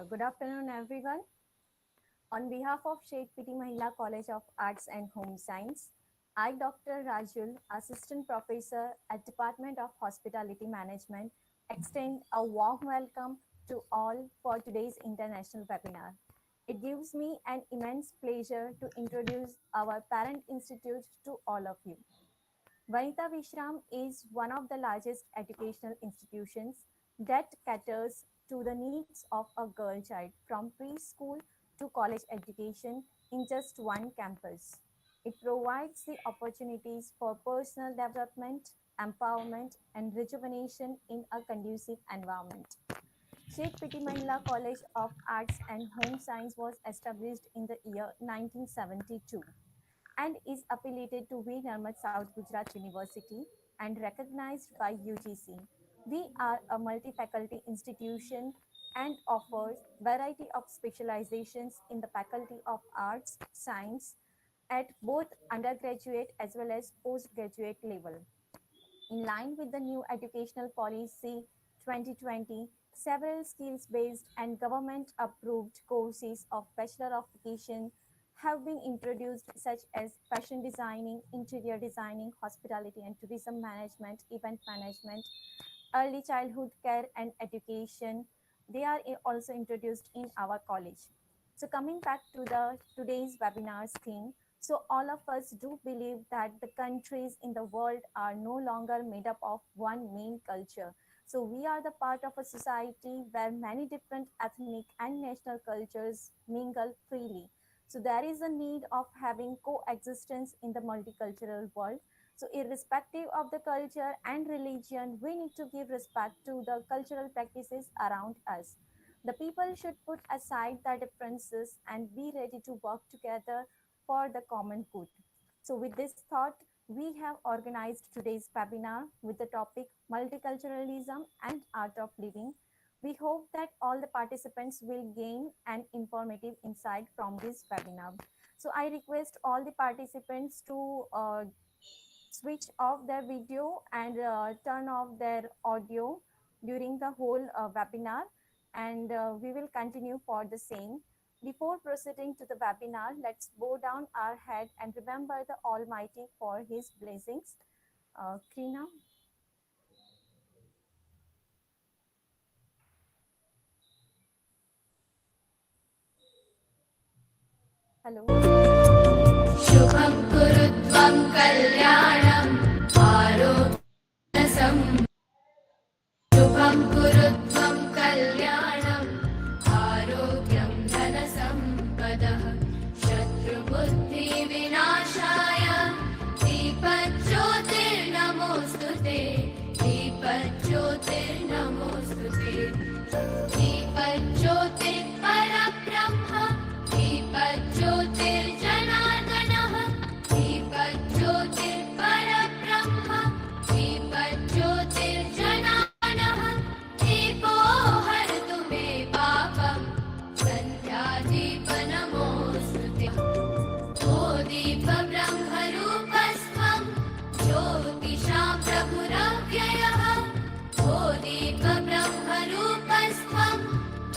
Good afternoon, everyone. On behalf of Sheikh Piti Mahila College of Arts and Home Science, I, Dr. Rajul, Assistant Professor at Department of Hospitality Management, extend a warm welcome to all for today's international webinar. It gives me an immense pleasure to introduce our parent institute to all of you. Vanita Vishram is one of the largest educational institutions that caters to the needs of a girl child from preschool to college education in just one campus. It provides the opportunities for personal development, empowerment, and rejuvenation in a conducive environment. Sheikh Piti Mahila College of Arts and Home Science was established in the year 1972 and is affiliated to V. Narmad South Gujarat University and recognized by UGC. We are a multi-faculty institution and offers variety of specializations in the Faculty of Arts, Science at both undergraduate as well as postgraduate level. In line with the new educational policy 2020, several skills-based and government-approved courses of Bachelor of Education have been introduced, such as fashion designing, interior designing, hospitality and tourism management, event management, early childhood care and education. They are also introduced in our college. So coming back to the today's webinar's theme, so all of us do believe that the countries in the world are no longer made up of one main culture. So we are the part of a society where many different ethnic and national cultures mingle freely. So there is a need of having coexistence in the multicultural world. So irrespective of the culture and religion, we need to give respect to the cultural practices around us. The people should put aside their differences and be ready to work together for the common good. So with this thought, we have organized today's webinar with the topic Multiculturalism and Art of Living. We hope that all the participants will gain an informative insight from this webinar. So I request all the participants to switch off their video and turn off their audio during the whole webinar, and we will continue for the same. Before proceeding to the webinar, let's bow down our head and remember the Almighty for His blessings. Krina. Hello. शुभं कुरुत्वं कल्याणम् आरोग्यसं शुभं कुरुत्वं कल्याणम् आरोग्यं धनसम्पदः शत्रुबुद्धिविनाशाय दीपज्योतिर्नमोऽस्तु ते दीपज्योतिर्नमोऽस्तु ते दीपज्योतिर्परब्रह्म दीपज्योतिर्जनार्दनः दीपज्योतिर्परब्रह्म दीपज्योतिर्जनार्दनः दीपो हरतु मे पापं सन्ध्यादीपनमोऽस्तु ते ओ दीपब्रह्मरूपस्त्वं ज्योतिषां प्रभुरव्ययः ओ दीपब्रह्मरूपस्त्वं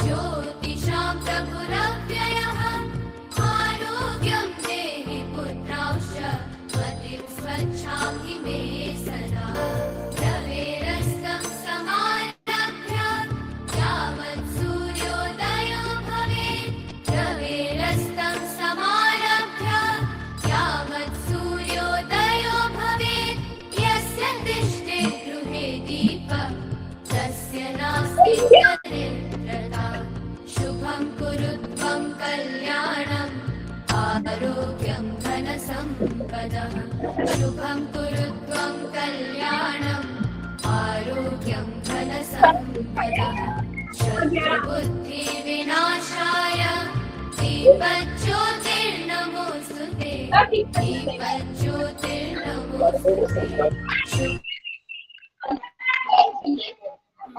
ज्योतिषां प्रभुरव्ययः आरोग्यं देहि पुत्रांश्च मतिं स्वच्छां हि मे सदा रवेरस्तं समारभ्य यावत् सूर्योदयो भवेत् रवेरस्तं समारभ्य यावत् सूर्योदयो भवेत् यस्य तिष्ठे गृहे दीपः तस्य नास्ति दरिद्रता शुभं कुरुत्वं कल्याणम् आरोग्यं धनसम्पदः शुभं कुरुत्वं कल्याणम् आरोग्यं धनसम्पदः शत्रुबुद्धिविनाशाय दीपज्योतिर्नमोऽस्तु ते दीपज्योतिर्नमोऽस्तु ते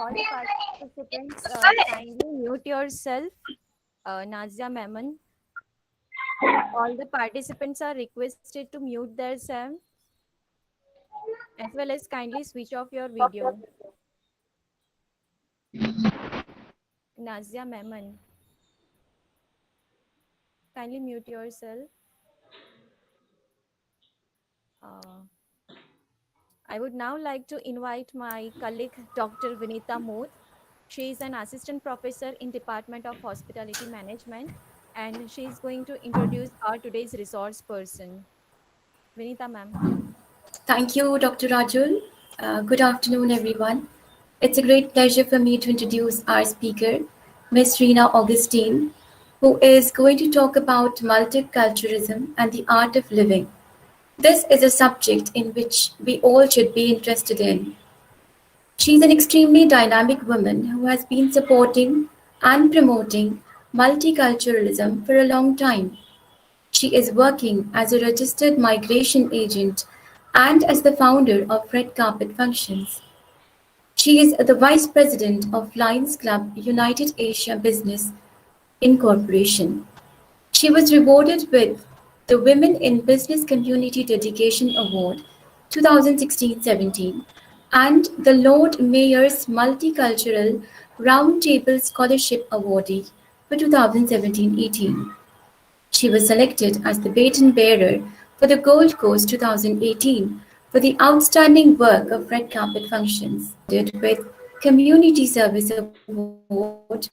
All the participants, kindly mute yourself. Nazia Memon. All the participants are requested to mute themselves as well as kindly switch off your video. Nazia Memon. Kindly mute yourself. Uh, I would now like to invite my colleague, Dr. Vinita Mood. She is an assistant professor in Department of Hospitality Management, and she is going to introduce our today's resource person. Vinita, ma'am. Thank you, Dr. Rajul. Good afternoon, everyone. It's a great pleasure for me to introduce our speaker, Miss Rina Augustine, who is going to talk about multiculturalism and the art of living. This is a subject in which we all should be interested in. She's an extremely dynamic woman who has been supporting and promoting multiculturalism for a long time. She is working as a registered migration agent and as the founder of Red Carpet Functions. She is the vice president of Lions Club United Asia Business Incorporation. She was rewarded with the Women in Business Community Dedication Award 2016-17 and the Lord Mayor's Multicultural Roundtable Scholarship Awardee for 2017-18. She was selected as the baton bearer for the Gold Coast 2018 for the outstanding work of Red Carpet Functions. With Community Service Award,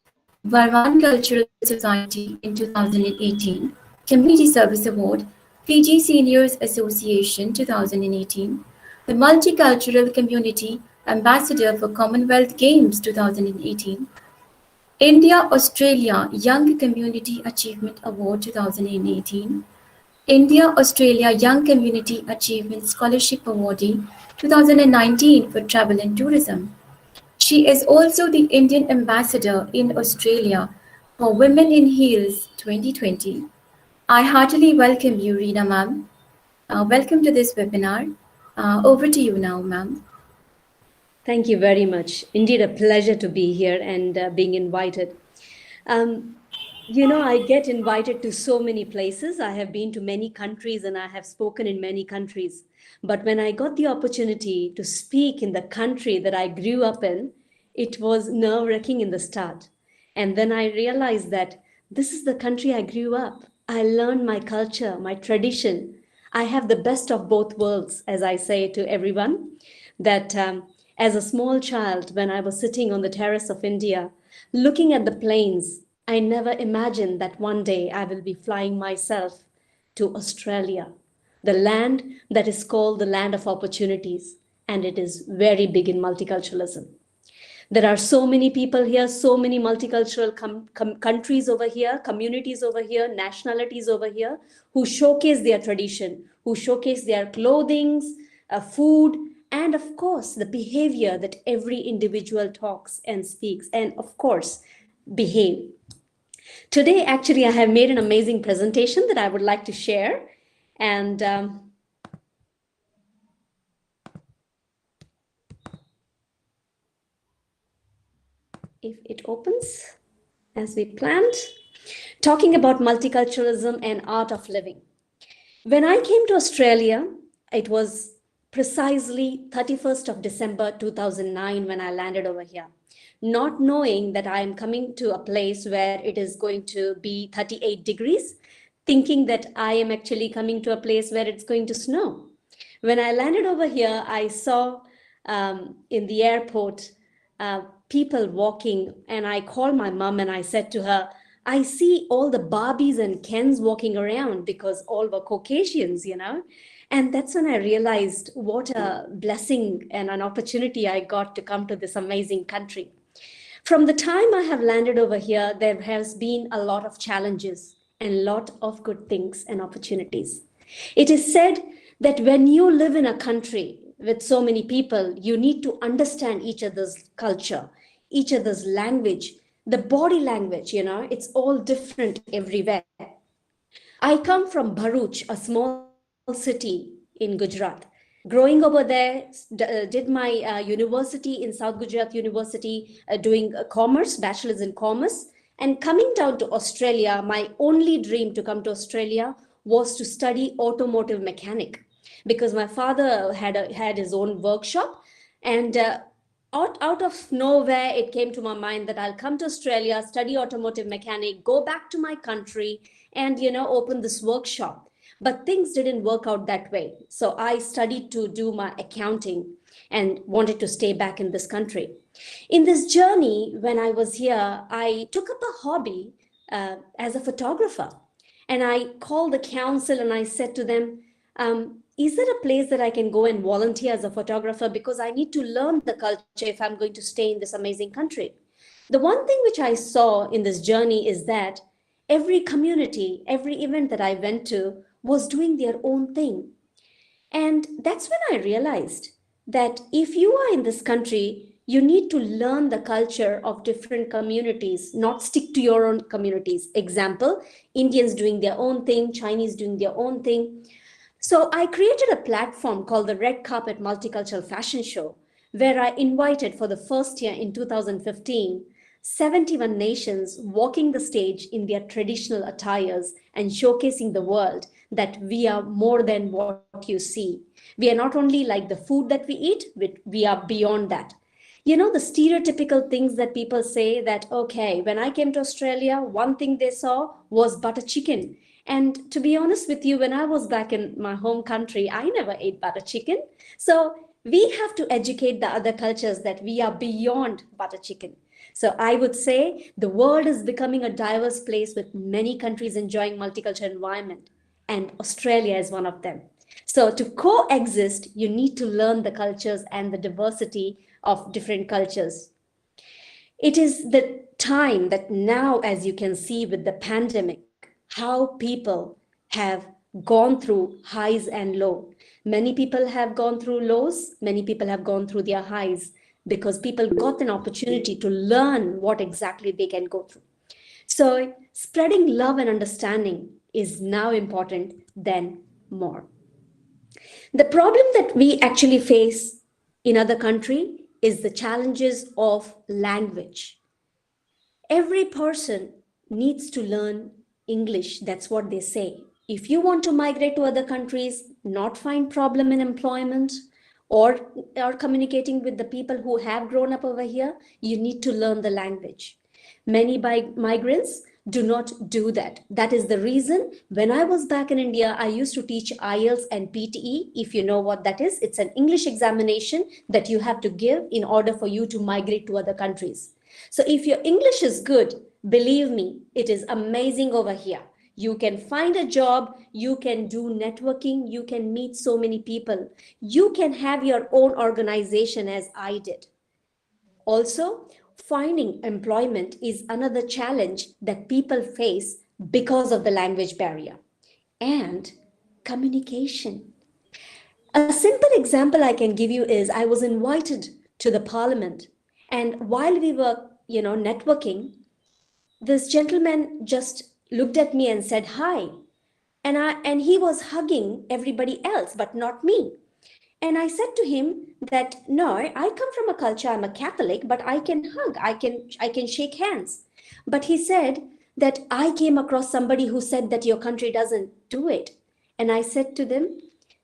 Varman Cultural Society in 2018, Community Service Award, Fiji Seniors Association 2018, the Multicultural Community Ambassador for Commonwealth Games 2018, India Australia Young Community Achievement Award 2018, India Australia Young Community Achievement Scholarship Awardee 2019 for Travel and Tourism. She is also the Indian Ambassador in Australia for Women in Heels 2020. I heartily welcome you, Reena ma'am. Welcome to this webinar. Over to you now, ma'am. Thank you very much. Indeed, a pleasure to be here and being invited. Um, I get invited to so many places. I have been to many countries and I have spoken in many countries. But when I got the opportunity to speak in the country that I grew up in, it was nerve-wracking in the start. And then I realized that this is the country I grew up. I learned my culture, my tradition. I have the best of both worlds, as I say to everyone, that as a small child, when I was sitting on the terrace of India, looking at the plains, I never imagined that one day I will be flying myself to Australia, the land that is called the land of opportunities, and it is very big in multiculturalism. There are so many people here, so many multicultural countries over here, communities over here, nationalities over here, who showcase their tradition, who showcase their clothings, food, and of course, the behavior that every individual talks and speaks, and of course, behave. Today, actually, I have made an amazing presentation that I would like to share. And if it opens as we planned, talking about multiculturalism and art of living. When I came to Australia, it was precisely 31st of December 2009 when I landed over here, not knowing that I am coming to a place where it is going to be 38 degrees, thinking that I am actually coming to a place where it's going to snow. When I landed over here, I saw in the airport people walking, and I called my mom and I said to her, I see all the Barbies and Kens walking around because all were Caucasians, And that's when I realized what a blessing and an opportunity I got to come to this amazing country. From the time I have landed over here, there has been a lot of challenges and a lot of good things and opportunities. It is said that when you live in a country with so many people, you need to understand each other's culture, each other's language, the body language, it's all different everywhere. I come from Bharuch, a small city in Gujarat. Growing over there, did my university in South Gujarat University, doing commerce, bachelor's in commerce. And coming down to Australia, my only dream to come to Australia was to study automotive mechanic because my father had his own workshop. And out of nowhere, it came to my mind that I'll come to Australia, study automotive mechanic, go back to my country, and open this workshop. But things didn't work out that way. So I studied to do my accounting and wanted to stay back in this country. In this journey, when I was here, I took up a hobby as a photographer. And I called the council and I said to them, is there a place that I can go and volunteer as a photographer? Because I need to learn the culture if I'm going to stay in this amazing country. The one thing which I saw in this journey is that every community, every event that I went to was doing their own thing. And that's when I realized that if you are in this country, you need to learn the culture of different communities, not stick to your own communities. Example, Indians doing their own thing, Chinese doing their own thing. So I created a platform called the Red Carpet Multicultural Fashion Show, where I invited for the first year in 2015, 71 nations walking the stage in their traditional attires and showcasing the world that we are more than what you see. We are not only like the food that we eat, we are beyond that. The stereotypical things that people say that, okay, when I came to Australia, one thing they saw was butter chicken. And to be honest with you, when I was back in my home country, I never ate butter chicken. So we have to educate the other cultures that we are beyond butter chicken. So I would say the world is becoming a diverse place with many countries enjoying multicultural environment. And Australia is one of them. So to coexist, you need to learn the cultures and the diversity of different cultures. It is the time that now, as you can see with the pandemic, how people have gone through highs and lows. Many people have gone through lows, many people have gone through their highs because people got an opportunity to learn what exactly they can go through. So spreading love and understanding is now important than more. The problem that we actually face in other country is the challenges of language. Every person needs to learn English. That's what they say. If you want to migrate to other countries, not find problem in employment or communicating with the people who have grown up over here, you need to learn the language. Many migrants do not do that. That is the reason when I was back in India, I used to teach IELTS and PTE. If you know what that is, it's an English examination that you have to give in order for you to migrate to other countries. So if your English is good, believe me, it is amazing over here. You can find a job, you can do networking, you can meet so many people. You can have your own organization as I did. Also, finding employment is another challenge that people face because of the language barrier. And communication. A simple example I can give you is I was invited to the parliament, and while we were, networking, this gentleman just looked at me and said hi, and he was hugging everybody else but not me. And I said to him that no, I come from a culture, I'm a Catholic, but I can hug, I can shake hands. But he said that I came across somebody who said that your country doesn't do it. And I said to them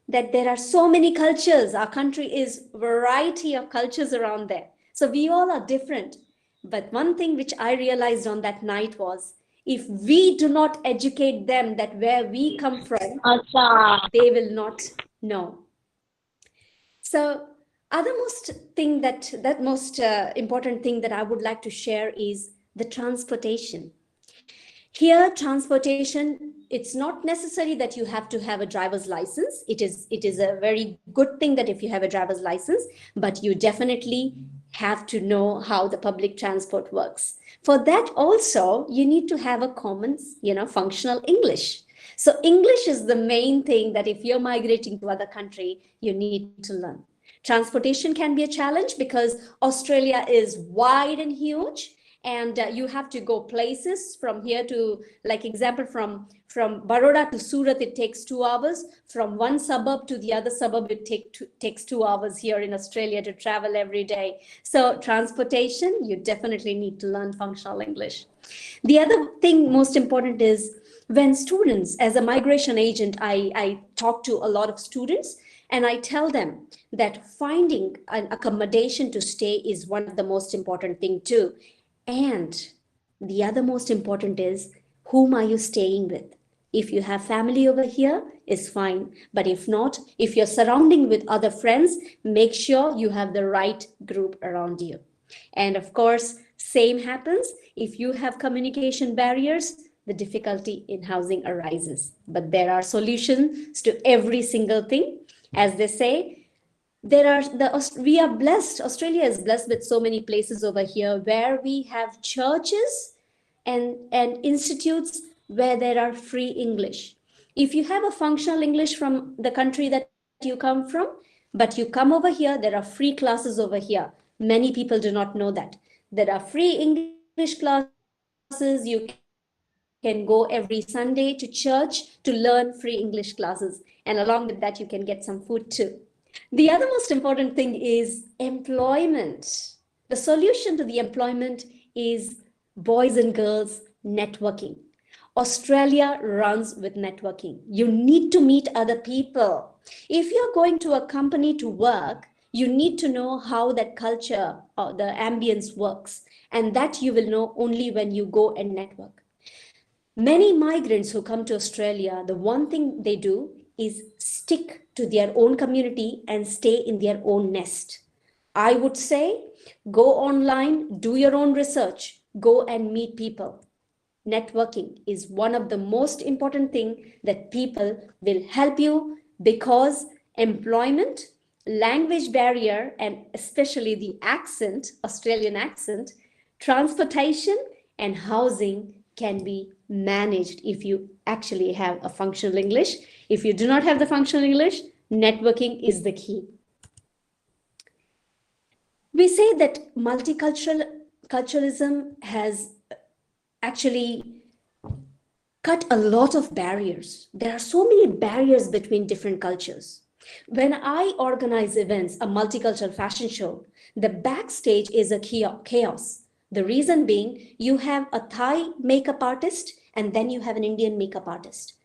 that there are so many cultures. Our country is a variety of cultures around there. So we all are different. But one thing which I realized on that night was, if we do not educate them that where we come from, they will not know. So other most important thing that I would like to share is the transportation. Here, transportation, it's not necessary that you have to have a driver's license. It is a very good thing that if you have a driver's license, but you definitely have to know how the public transport works. For that also, you need to have a common, functional English. So English is the main thing that if you're migrating to other country, you need to learn. Transportation can be a challenge because Australia is wide and huge, and you have to go places from here to, like example, from Baroda to Surat, it takes 2 hours. From one suburb to the other suburb, it takes 2 hours here in Australia to travel every day. So transportation, you definitely need to learn functional English. The other thing most important is when students, as a migration agent, I talk to a lot of students, And I tell them that finding an accommodation to stay is one of the most important thing too. And the other most important is, whom are you staying with? If you have family over here, is fine. But if not, if you're surrounding with other friends, make sure you have the right group around you. And of course, same happens if you have communication barriers, the difficulty in housing arises. But there are solutions to every single thing. As they say, we are blessed. Australia is blessed with so many places over here where we have churches and institutes where there are free English. If you have a functional English from the country that you come from, but you come over here, there are free classes over here. Many people do not know that. There are free English classes. You can go every Sunday to church to learn free English classes. And along with that, you can get some food too. The other most important thing is employment. The solution to the employment is boys and girls networking. Australia runs with networking. You need to meet other people. If you're going to a company to work, you need to know how that culture or the ambience works. And that you will know only when you go and network. Many migrants who come to Australia, the one thing they do is stick to their own community and stay in their own nest. I would say go online, do your own research, go and meet people. Networking is one of the most important thing that people will help you, because employment, language barrier, and especially the accent, Australian accent, transportation and housing can be managed if you actually have a functional English. If you do not have the functional English, networking is the key. We say that multiculturalism has actually cut a lot of barriers. There are so many barriers between different cultures. When I organize events, a multicultural fashion show, the backstage is a chaos. The reason being, you have a Thai makeup artist and then you have an Indian makeup artist.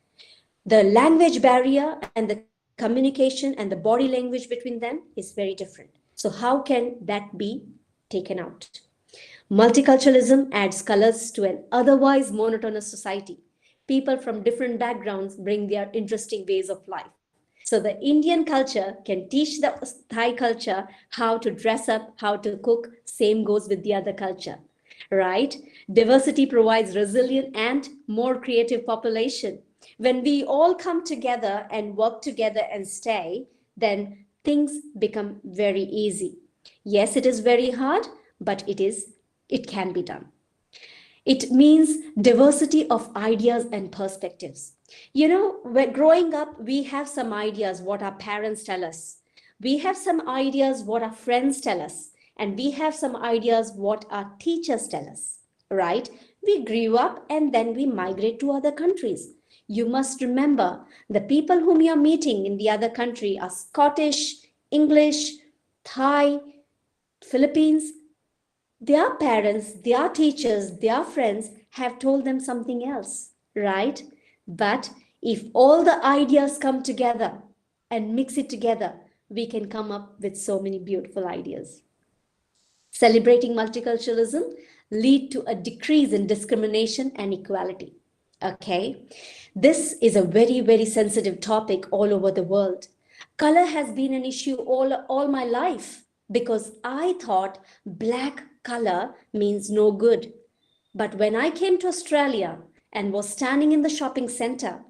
The language barrier and the communication and the body language between them is very different. So how can that be taken out? Multiculturalism adds colors to an otherwise monotonous society. People from different backgrounds bring their interesting ways of life. So the Indian culture can teach the Thai culture how to dress up, how to cook. Same goes with the other culture, right? Diversity provides resilient and more creative population. When we all come together and work together and stay, then things become very easy. Yes, it is very hard, but it can be done. It means diversity of ideas and perspectives. You know, when growing up, we have some ideas what our parents tell us. We have some ideas what our friends tell us. And we have some ideas what our teachers tell us, right? We grew up and then we migrate to other countries. You must remember the people whom you're meeting in the other country are Scottish, English, Thai, Philippines. Their parents, their teachers, their friends have told them something else, right? But if all the ideas come together and mix it together, we can come up with so many beautiful ideas. Celebrating multiculturalism lead to a decrease in discrimination and equality. Okay, this is a very, very sensitive topic all over the world. Color has been an issue all my life because I thought black color means no good. But when I came to Australia and was standing in the shopping center,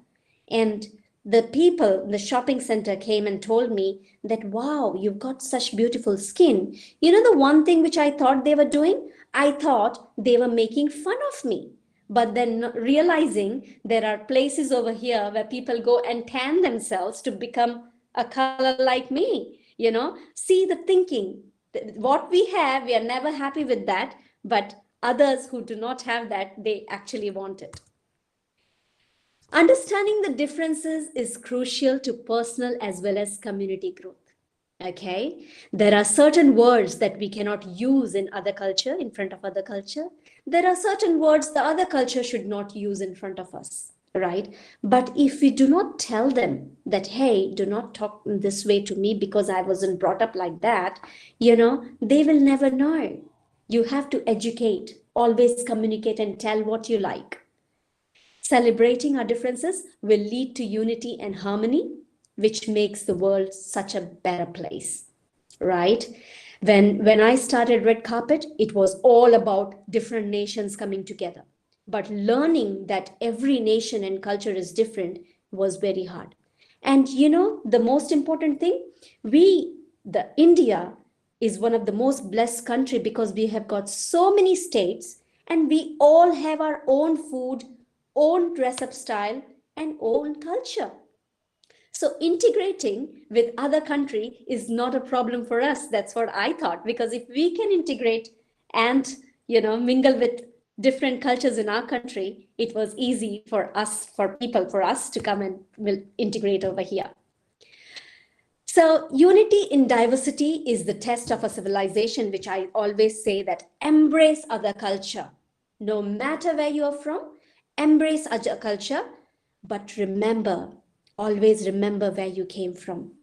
and the people in the shopping center came and told me that, wow, you've got such beautiful skin. You know, the one thing which I thought they were doing, I thought they were making fun of me. But then realizing there are places over here where people go and tan themselves to become a color like me, you know, see the thinking. What we have, we are never happy with that, but others who do not have that, they actually want it. Understanding the differences is crucial to personal as well as community growth. Okay, there are certain words that we cannot use in other culture, in front of other culture. There are certain words the other culture should not use in front of us, right? But if we do not tell them that, hey, do not talk this way to me because I wasn't brought up like that, they will never know. You have to educate, always communicate and tell what you like. Celebrating our differences will lead to unity and harmony, which makes the world such a better place, right? When I started Red Carpet, it was all about different nations coming together. But learning that every nation and culture is different was very hard. And the most important thing, the India is one of the most blessed country because we have got so many states and we all have our own food, own dress up style and own culture. So integrating with other country is not a problem for us. That's what I thought, because if we can integrate and mingle with different cultures in our country, it was easy for us, for us to come and will integrate over here. So unity in diversity is the test of a civilization, which I always say that embrace other culture. No matter where you are from, embrace other culture, but remember, always remember where you came from,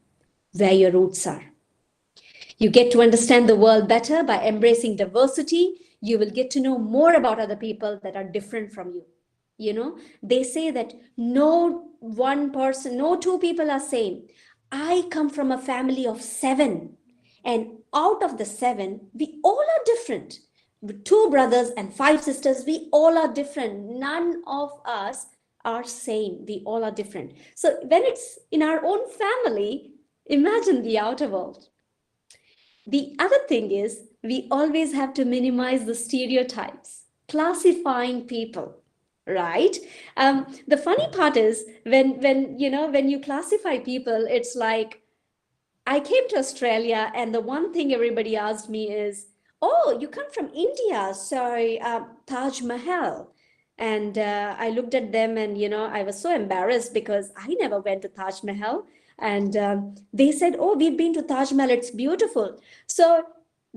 where your roots are. You get to understand the world better by embracing diversity. You will get to know more about other people that are different from you. They say that no one person, no two people are same. I come from a family of 7, and out of the 7, we all are different. 2 brothers and 5 sisters, we all are different. None of us are same. We all are different. So when it's in our own family, imagine the outer world. The other thing is, we always have to minimize the stereotypes, classifying people, right? The funny part is when you classify people, it's like, I came to Australia and the one thing everybody asked me is, oh, you come from India, so Taj Mahal. And I looked at them and, I was so embarrassed because I never went to Taj Mahal. And they said, oh, we've been to Taj Mahal, it's beautiful. So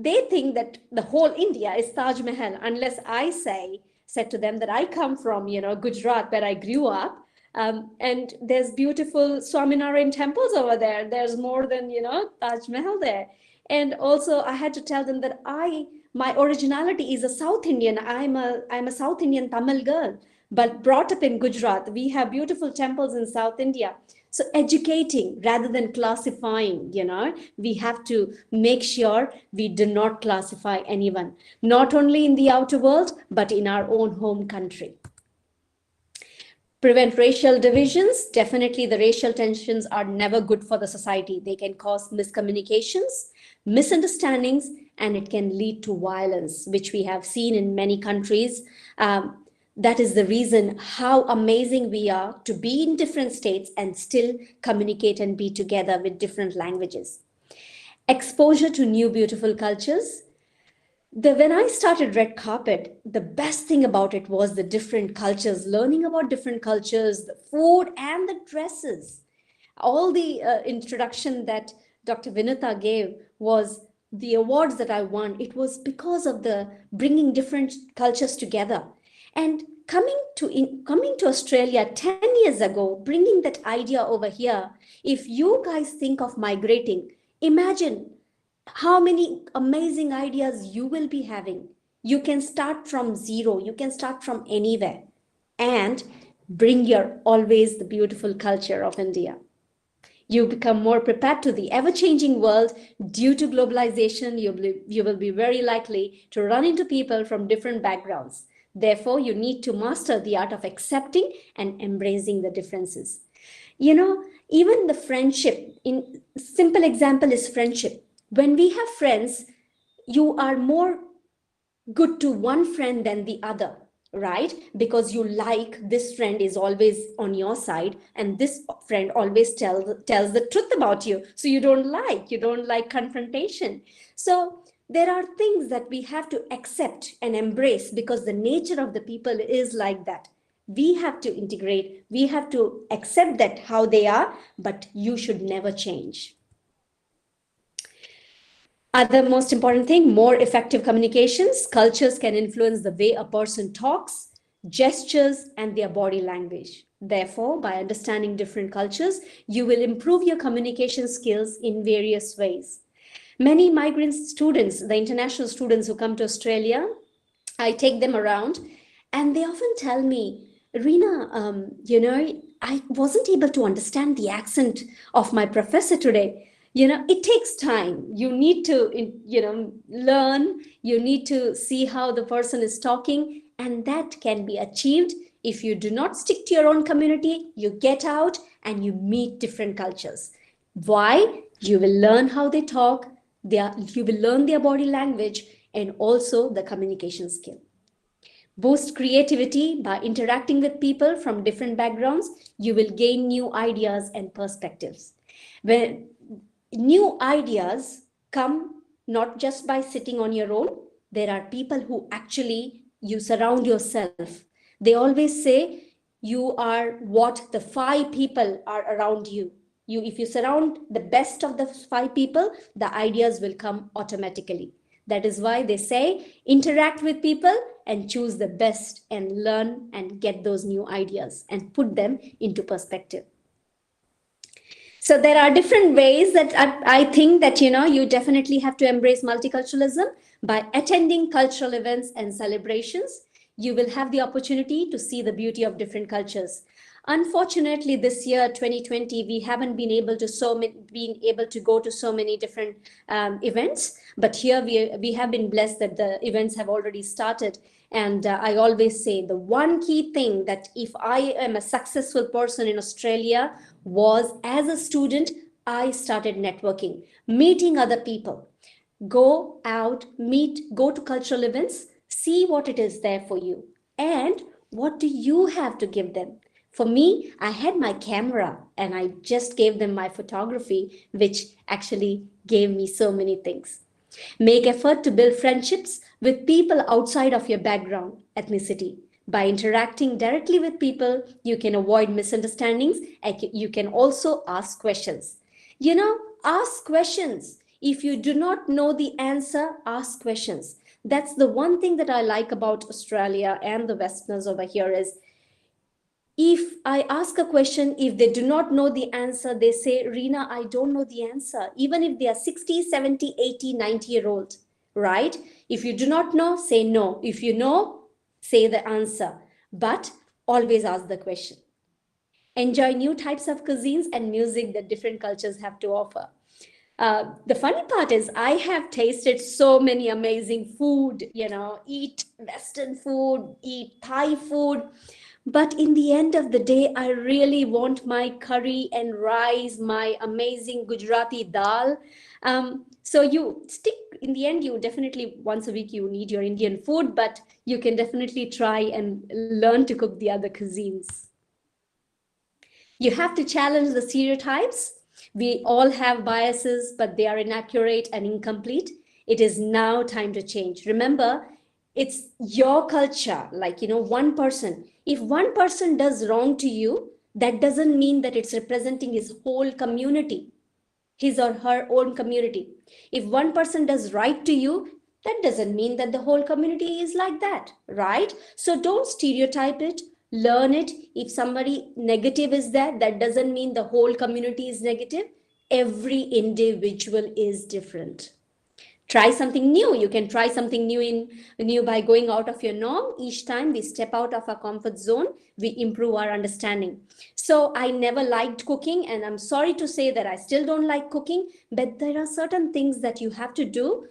they think that the whole India is Taj Mahal, unless I said to them that I come from, Gujarat, where I grew up. And there's beautiful Swaminarayan temples over there. There's more than, Taj Mahal there. And also I had to tell them that my originality is a South Indian. I'm a South Indian Tamil girl, but brought up in Gujarat. We have beautiful temples in South India. So educating rather than classifying, we have to make sure we do not classify anyone, not only in the outer world, but in our own home country. Prevent racial divisions. Definitely the racial tensions are never good for the society. They can cause miscommunications, misunderstandings, and it can lead to violence, which we have seen in many countries. That is the reason how amazing we are to be in different states and still communicate and be together with different languages. Exposure to new beautiful cultures. When I started Red Carpet, the best thing about it was the different cultures, learning about different cultures, the food and the dresses. All the introduction that Dr. Vinita gave was the awards that I won. It was because of the bringing different cultures together. And coming to Australia 10 years ago, bringing that idea over here, if you guys think of migrating, imagine how many amazing ideas you will be having. You can start from zero. You can start from anywhere and bring always the beautiful culture of India. You become more prepared to the ever-changing world. Due to globalization, you will be very likely to run into people from different backgrounds. Therefore, you need to master the art of accepting and embracing the differences. Even the friendship, in simple example is friendship. When we have friends, you are more good to one friend than the other, right? Because you like this friend is always on your side and this friend always tells the truth about you. So you don't like confrontation. So there are things that we have to accept and embrace because the nature of the people is like that. We have to integrate, we have to accept that how they are, but you should never change. Other most important thing, more effective communications. Cultures can influence the way a person talks, gestures, and their body language. Therefore, by understanding different cultures, you will improve your communication skills in various ways. Many migrant students, the international students who come to Australia, I take them around and they often tell me, Reena, I wasn't able to understand the accent of my professor today. It takes time. You need to, learn, you need to see how the person is talking, and that can be achieved if you do not stick to your own community, you get out and you meet different cultures. Why? You will learn how they talk, you will learn their body language, and also the communication skill. Boost creativity by interacting with people from different backgrounds. You will gain new ideas and perspectives. When new ideas come not just by sitting on your own, there are people who actually you surround yourself. They always say you are what the five people are around you. If you surround the best of the five people, the ideas will come automatically. That is why they say interact with people and choose the best and learn and get those new ideas and put them into perspective. So there are different ways that I think that you definitely have to embrace multiculturalism by attending cultural events and celebrations. You will have the opportunity to see the beauty of different cultures. Unfortunately, this year 2020, we haven't been able to go to so many different events. But here we have been blessed that the events have already started. And I always say the one key thing that if I am a successful person in Australia was as a student, I started networking, meeting other people. Go out, go to cultural events, see what it is there for you. And what do you have to give them? For me, I had my camera and I just gave them my photography, which actually gave me so many things. Make effort to build friendships with people outside of your background, ethnicity. By interacting directly with people, you can avoid misunderstandings and you can also ask questions. Ask questions. If you do not know the answer, ask questions. That's the one thing that I like about Australia and the Westerners over here is if I ask a question, if they do not know the answer, they say, Reena, I don't know the answer. Even if they are 60, 70, 80, 90-year old, right? If you do not know, say no. If you know, say the answer. But always ask the question. Enjoy new types of cuisines and music that different cultures have to offer. The funny part is I have tasted so many amazing food, eat Western food, eat Thai food. But in the end of the day, I really want my curry and rice, my amazing Gujarati dal. So you stick, in the end, you definitely, once a week, you need your Indian food, but you can definitely try and learn to cook the other cuisines. You have to challenge the stereotypes. We all have biases, but they are inaccurate and incomplete. It is now time to change. Remember, it's your culture, like, one person. If one person does wrong to you, that doesn't mean that it's representing his whole community, his or her own community. If one person does right to you, that doesn't mean that the whole community is like that, right? So don't stereotype it, learn it. If somebody negative is there, that doesn't mean the whole community is negative. Every individual is different. Try something new. You can try something new by going out of your norm. Each time we step out of our comfort zone, we improve our understanding. So I never liked cooking, and I'm sorry to say that I still don't like cooking, but there are certain things that you have to do.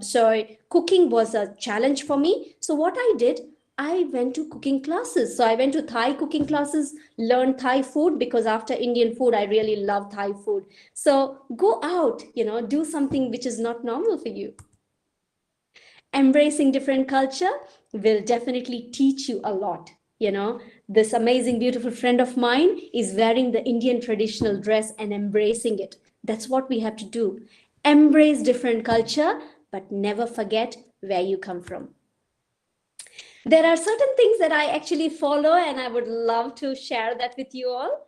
So cooking was a challenge for me. So what I did, I went to cooking classes. So I went to Thai cooking classes, learned Thai food because after Indian food, I really love Thai food. So go out, do something which is not normal for you. Embracing different culture will definitely teach you a lot. This amazing, beautiful friend of mine is wearing the Indian traditional dress and embracing it. That's what we have to do. Embrace different culture, but never forget where you come from. There are certain things that I actually follow, and I would love to share that with you all.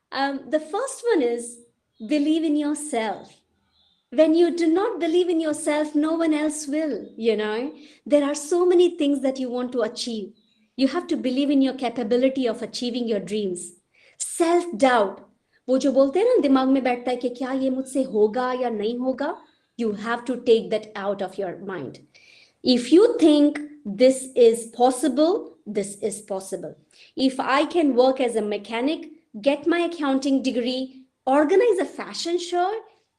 The first one is believe in yourself. When you do not believe in yourself, no one else will, There are so many things that you want to achieve. You have to believe in your capability of achieving your dreams. Self doubt, वो जो बोलते हैं ना दिमाग में बैठता है कि क्या ये मुझसे होगा या नहीं होगा, you have to take that out of your mind. If you think this is possible, this is possible. If I can work as a mechanic, get my accounting degree, organize a fashion show,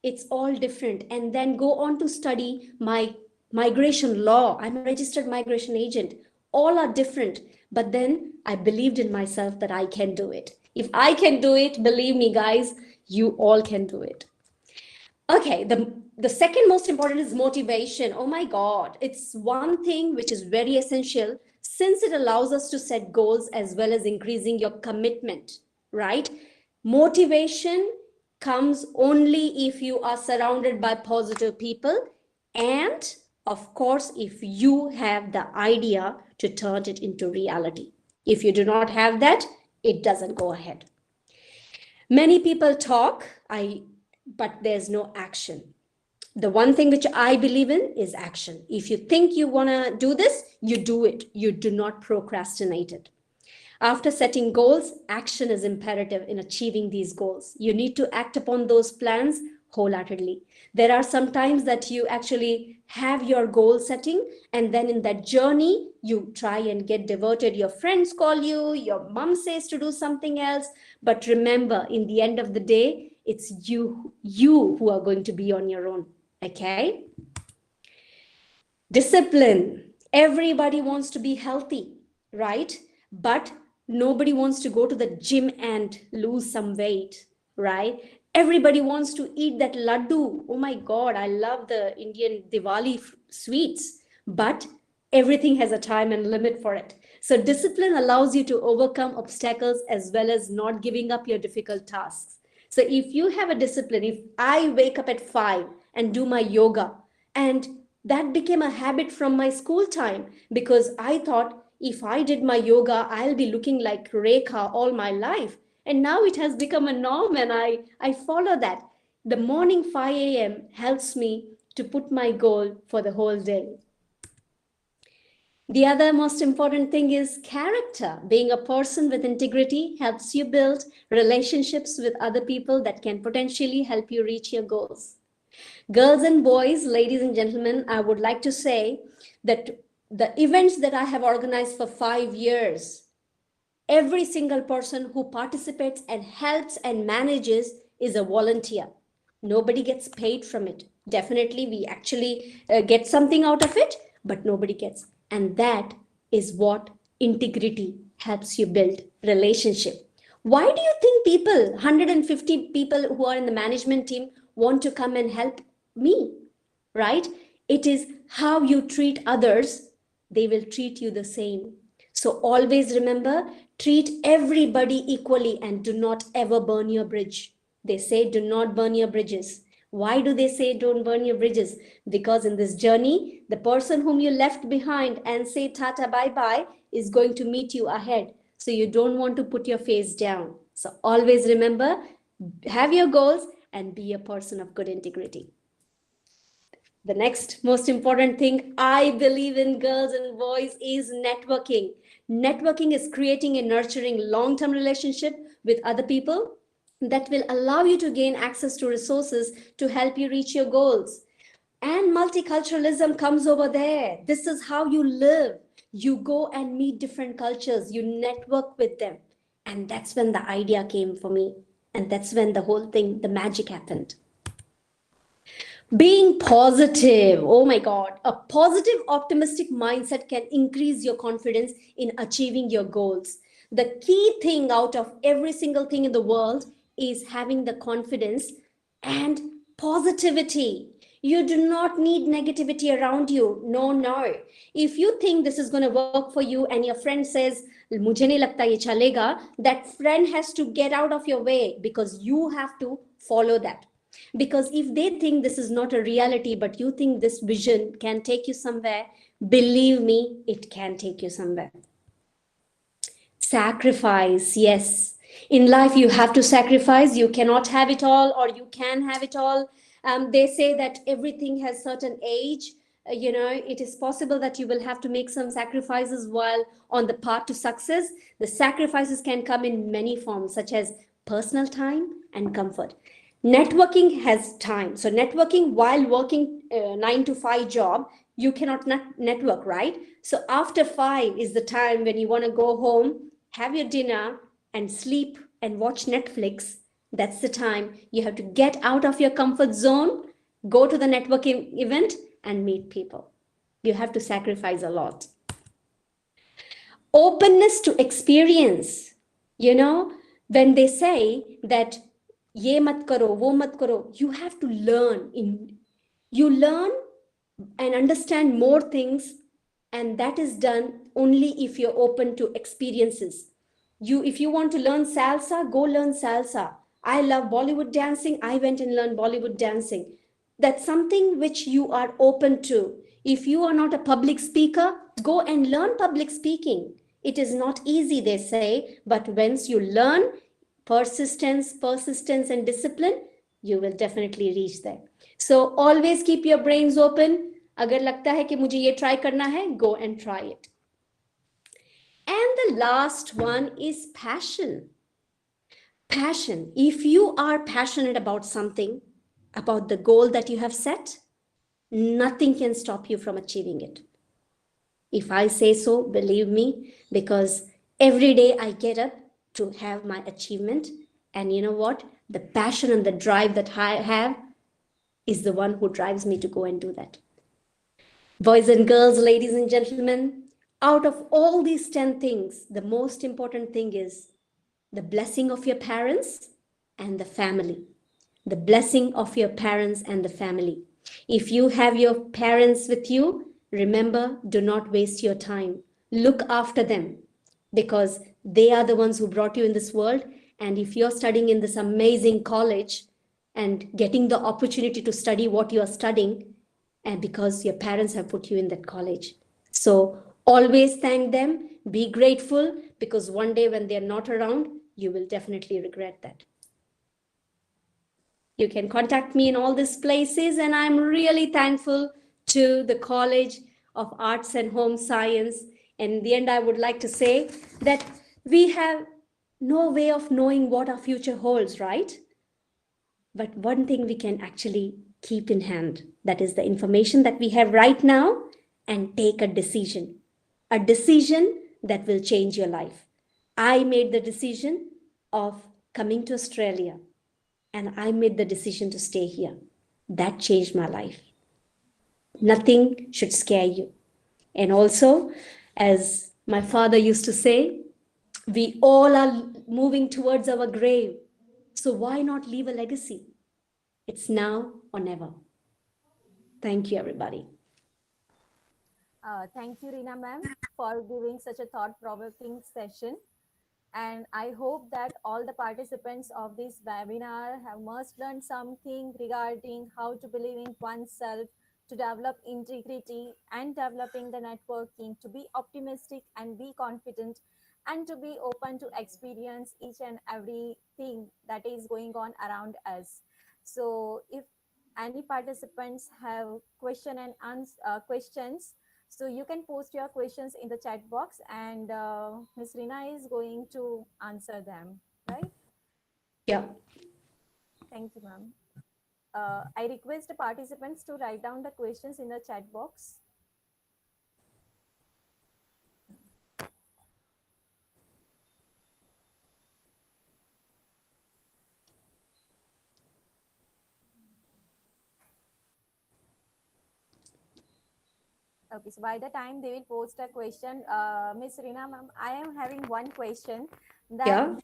it's all different. And then go on to study my migration law. I'm a registered migration agent. All are different. But then I believed in myself that I can do it. If I can do it, believe me, guys, you all can do it. Okay, the second most important is motivation. Oh my God, it's one thing which is very essential since it allows us to set goals as well as increasing your commitment, right? Motivation comes only if you are surrounded by positive people and, of course, if you have the idea to turn it into reality. If you do not have that, it doesn't go ahead. Many people talk, but there's no action. The one thing which I believe in is action. If you think you want to do this, you do it. You do not procrastinate it. After setting goals, action is imperative in achieving these goals. You need to act upon those plans wholeheartedly. There are some times that you actually have your goal setting, and then in that journey, you try and get diverted. Your friends call you, your mom says to do something else. But remember, in the end of the day, it's you who are going to be on your own, okay? Discipline. Everybody wants to be healthy, right? But nobody wants to go to the gym and lose some weight, right? Everybody wants to eat that laddu. Oh my God, I love the Indian Diwali sweets, but everything has a time and limit for it. So discipline allows you to overcome obstacles as well as not giving up your difficult tasks. So if you have a discipline, if I wake up at 5 and do my yoga, and that became a habit from my school time because I thought if I did my yoga, I'll be looking like Rekha all my life. And now it has become a norm and I follow that. The morning 5 a.m. helps me to put my goal for the whole day. The other most important thing is character. Being a person with integrity helps you build relationships with other people that can potentially help you reach your goals. Girls and boys, ladies and gentlemen, I would like to say that the events that I have organized for 5 years, every single person who participates and helps and manages is a volunteer. Nobody gets paid from it. Definitely, we actually get something out of it, but nobody gets. And that is what integrity helps you build relationship. Why do you think people, 150 people who are in the management team, want to come and help me, right? It is how you treat others, they will treat you the same. So always remember, treat everybody equally and do not ever burn your bridge. They say do not burn your bridges. Why do they say don't burn your bridges? Because in this journey, the person whom you left behind and say tata bye-bye is going to meet you ahead. So you don't want to put your face down. So always remember, have your goals and be a person of good integrity. The next most important thing I believe in, girls and boys, is networking. Networking is creating and nurturing long-term relationship with other people that will allow you to gain access to resources to help you reach your goals. And multiculturalism comes over there. This is how you live. You go and meet different cultures. You network with them. And that's when the idea came for me. And that's when the whole thing, the magic happened. Being positive. Oh my God. A positive, optimistic mindset can increase your confidence in achieving your goals. The key thing out of every single thing in the world is having the confidence and positivity. You do not need negativity around you. No. If you think this is going to work for you and your friend says, "Mujhe nahi lagta ye chalega," that friend has to get out of your way because you have to follow that. Because if they think this is not a reality, but you think this vision can take you somewhere, believe me, it can take you somewhere. Sacrifice, yes. In life, you have to sacrifice. You cannot have it all, or you can have it all. They say that everything has certain age. it is possible that you will have to make some sacrifices while on the path to success. The sacrifices can come in many forms, such as personal time and comfort. Networking has time. So networking while working 9 to 5 job, you cannot network, right? So after 5 is the time when you want to go home, have your dinner and sleep and watch Netflix. That's the time you have to get out of your comfort zone, go to the networking event and meet people. You have to sacrifice a lot. Openness to experience. When they say that ye mat karo, wo mat karo, you have to learn. You learn and understand more things, and that is done only if you're open to experiences. If you want to learn salsa, go learn salsa. I love Bollywood dancing. I went and learned Bollywood dancing. That's something which you are open to. If you are not a public speaker, go and learn public speaking. It is not easy, they say, but once you learn persistence, and discipline, you will definitely reach there. So always keep your brains open. अगर लगता है कि मुझे ये try करना है, go and try it. And the last one is passion. Passion. If you are passionate about something, about the goal that you have set, nothing can stop you from achieving it. If I say so, believe me, because every day I get up to have my achievement. And you know what? The passion and the drive that I have is the one who drives me to go and do that. Boys and girls, ladies and gentlemen, out of all these 10 things, the most important thing is the blessing of your parents and the family. The blessing of your parents and the family. If you have your parents with you, remember, do not waste your time. Look after them, because they are the ones who brought you in this world. And if you're studying in this amazing college and getting the opportunity to study what you are studying, and because your parents have put you in that college. So always thank them, be grateful, because one day when they're not around, you will definitely regret that. You can contact me in all these places, and I'm really thankful to the College of Arts and Home Science. And in the end, I would like to say that we have no way of knowing what our future holds, right? But one thing we can actually keep in hand, that is the information that we have right now, and take a decision that will change your life. I made the decision of coming to Australia, and I made the decision to stay here. That changed my life. Nothing should scare you. And also, as my father used to say, we all are moving towards our grave. So why not leave a legacy? It's now or never. Thank you, everybody. Thank you, Reena ma'am, for giving such a thought-provoking session. And I hope that all the participants of this webinar must learn something regarding how to believe in oneself, to develop integrity and developing the networking, to be optimistic and be confident, and to be open to experience each and everything that is going on around us. So if any participants have questions, so you can post your questions in the chat box, and Ms. Reena is going to answer them, right? Yeah. Thank you, ma'am. I request the participants to write down the questions in the chat box. Okay, so by the time they will post a question, Ms. Reena ma'am, I am having one question that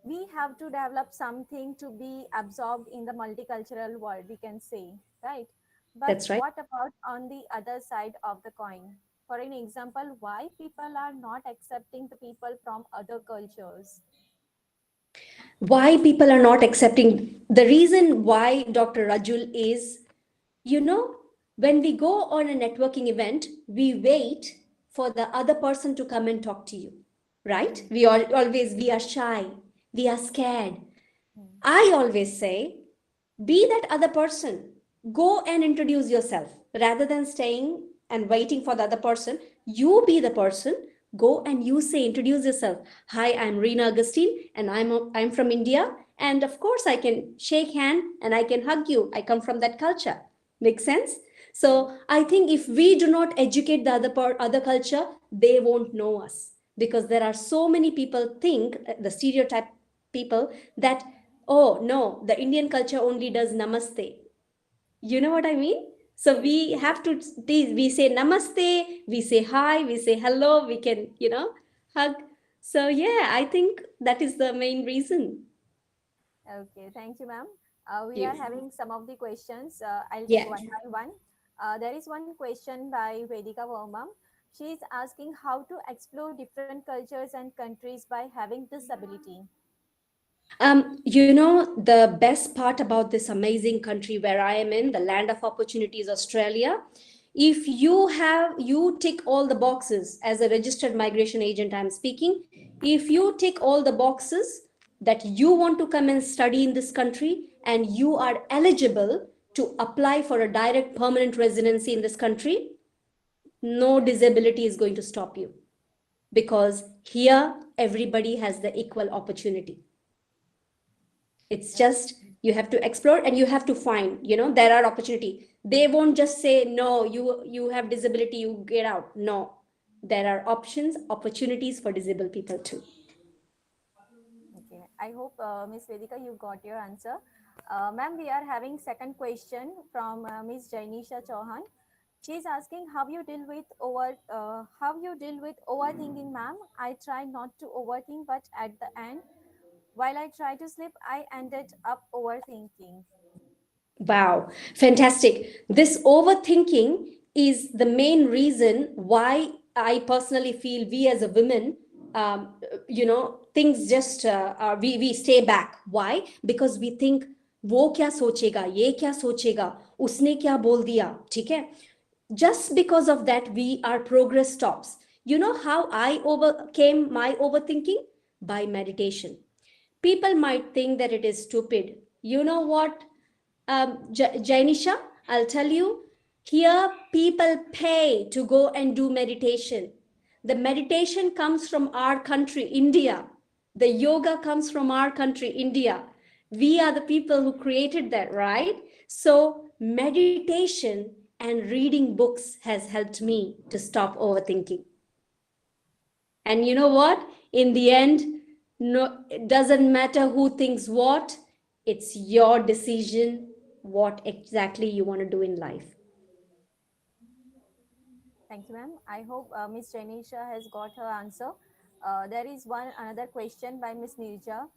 we have to develop something to be absorbed in the multicultural world, we can say, right? But That's right. what about on the other side of the coin? For an example, why people are not accepting the people from other cultures? Why people are not accepting? The reason why, Dr. Rajul, is, when we go on a networking event, we wait for the other person to come and talk to you, right? We are shy, we are scared. I always say, be that other person. go and introduce yourself rather than staying and waiting for the other person. You be the person. Go and you say, introduce yourself. Hi, I'm Reena Augustine, and I'm from India. And of course, I can shake hand and I can hug you. I come from that culture. Make sense? So I think if we do not educate the other culture, they won't know us, because there are so many people think the stereotype people that, oh no, the Indian culture only does namaste. You know what I mean? So we have to, we say namaste, we say hi, we say hello, we can, hug. So yeah, I think that is the main reason. Okay, thank you, ma'am. We are You. having some of the questions. I'll take Yeah. one by one. There is one question by Vedika Verma. She is asking how to explore different cultures and countries by having this ability. The best part about this amazing country where I am in, the land of opportunities, Australia, if you tick all the boxes as a registered migration agent, I'm speaking, if you tick all the boxes that you want to come and study in this country and you are eligible to apply for a direct permanent residency in this country, no disability is going to stop you, because here everybody has the equal opportunity. It's just you have to explore and you have to find, there are opportunity. They won't just say, no, you have disability, you get out. No, there are opportunities for disabled people too. Okay, I hope Miss Vedika, you got your answer. Ma'am, we are having second question from Miss Jainisha Chauhan. She's asking how you deal with overthinking, ma'am. I try not to overthink, but at the end, while I try to sleep, I ended up overthinking. Wow, fantastic. This overthinking is the main reason why I personally feel we as a women, things just we stay back. Why? Because we think वो क्या सोचेगा, ये क्या सोचेगा, उसने क्या बोल दिया, ठीक है? Just because of that, our progress stops. You know how I overcame my overthinking? By meditation. People might think that it is stupid. You know what, Jainisha, I'll tell you, here people pay to go and do meditation. The meditation comes from our country, India. The yoga comes from our country, India. We are the people who created that, right? So, meditation and reading books has helped me to stop overthinking. And you know what? In the end, no, it doesn't matter who thinks what, it's your decision what exactly you want to do in life. Thank you, ma'am. I hope Miss Jainisha has got her answer. There is one another question by Miss Nirja.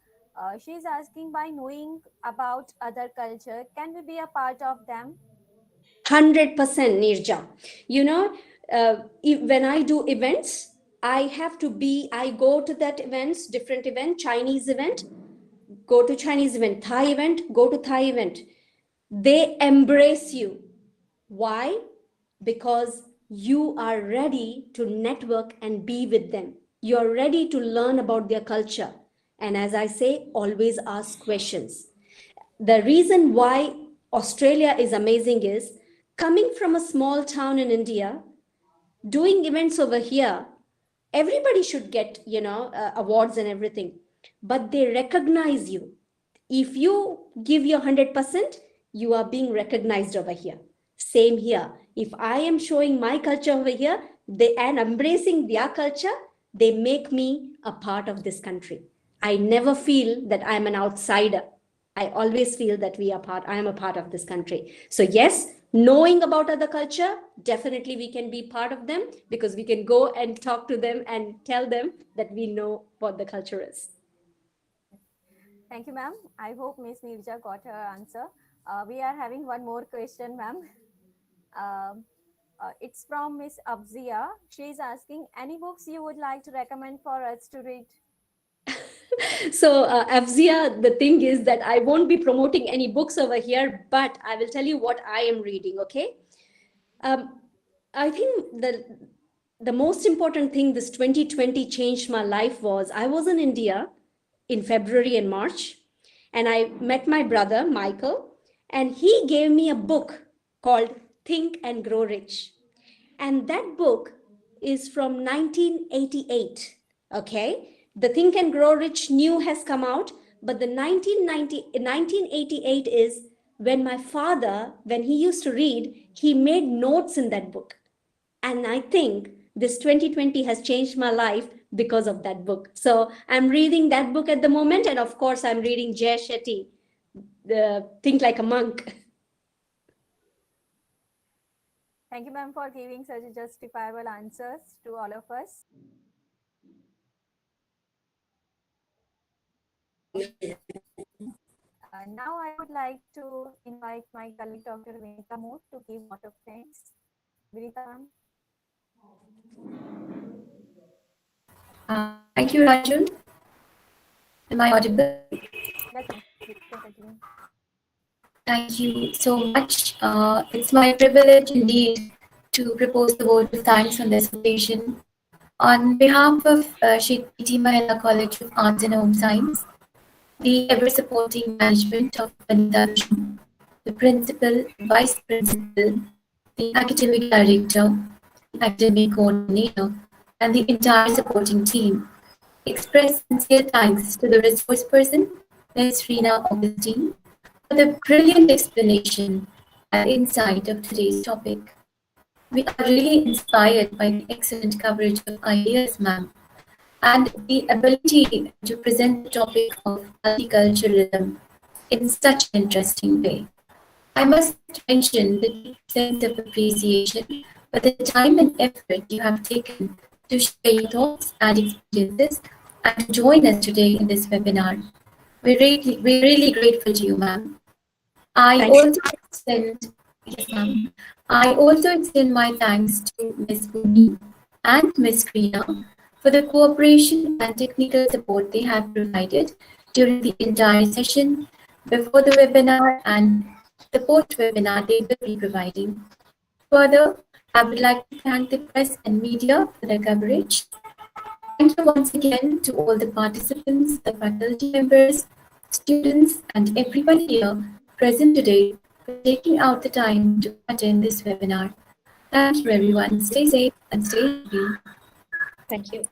She is asking, by knowing about other culture, can we be a part of them? 100% Nirja. You know, when I do events, I go to that events, different event, Chinese event, go to Chinese event, Thai event, go to Thai event. They embrace you. Why? Because you are ready to network and be with them. You are ready to learn about their culture. And as I say, always ask questions. The reason why Australia is amazing is, coming from a small town in India, doing events over here, everybody should get, awards and everything, but they recognize you. If you give your 100%, you are being recognized over here. Same here. If I am showing my culture over here, and embracing their culture, they make me a part of this country. I never feel that I'm an outsider. I always feel that I am a part of this country. So yes, knowing about other culture, definitely we can be part of them, because we can go and talk to them and tell them that we know what the culture is. Thank you, ma'am. I hope Miss Nirja got her answer. We are having one more question, ma'am. Um, it's from Miss Abzia. She is asking, any books you would like to recommend for us to read? So, Afzia, the thing is that I won't be promoting any books over here, but I will tell you what I am reading, okay? I think the most important thing this 2020 changed my life was, I was in India in February and March, and I met my brother, Michael, and he gave me a book called Think and Grow Rich. And that book is from 1988. Okay, the Think and Grow Rich new has come out, but the 1988 is when my father, when he used to read, he made notes in that book. And I think this 2020 has changed my life because of that book. So I'm reading that book at the moment, and of course I'm reading Jay Shetty, the Think Like a Monk. Thank you, ma'am, for giving such justifiable answers to all of us. Now I would like to invite my colleague, Dr. Vinita Moore, to give vote of thanks. Vinita, ma'am. Thank you, Rajul. Am I audible? Yes, ma'am. You can continue. Thank you so much. It's my privilege indeed to propose the vote of thanks on this occasion. On behalf of Sheikh P.T. Mahila College of Arts and Home Science, the ever-supporting management of Vanita Vishnu, the principal, vice principal, the academic director, the academic coordinator, and the entire supporting team, express sincere thanks to the resource person, Ms. Rina Augustine, for the brilliant explanation and insight of today's topic. We are really inspired by the excellent coverage of ideas, ma'am, and the ability to present the topic of multiculturalism in such an interesting way. I must mention the deep sense of appreciation for the time and effort you have taken to share your thoughts and experiences and to join us today in this webinar. We're really grateful to you, ma'am. I also extend my thanks to Ms. Bhumi and Ms. Krina for the cooperation and technical support they have provided during the entire session, before the webinar, and the post-webinar they will be providing. Further, I would like to thank the press and media for their coverage. Thank you once again to all the participants, the faculty members, students, and everyone here present today for taking out the time to attend this webinar. Thank you, everyone. Stay safe and stay happy. Thank you.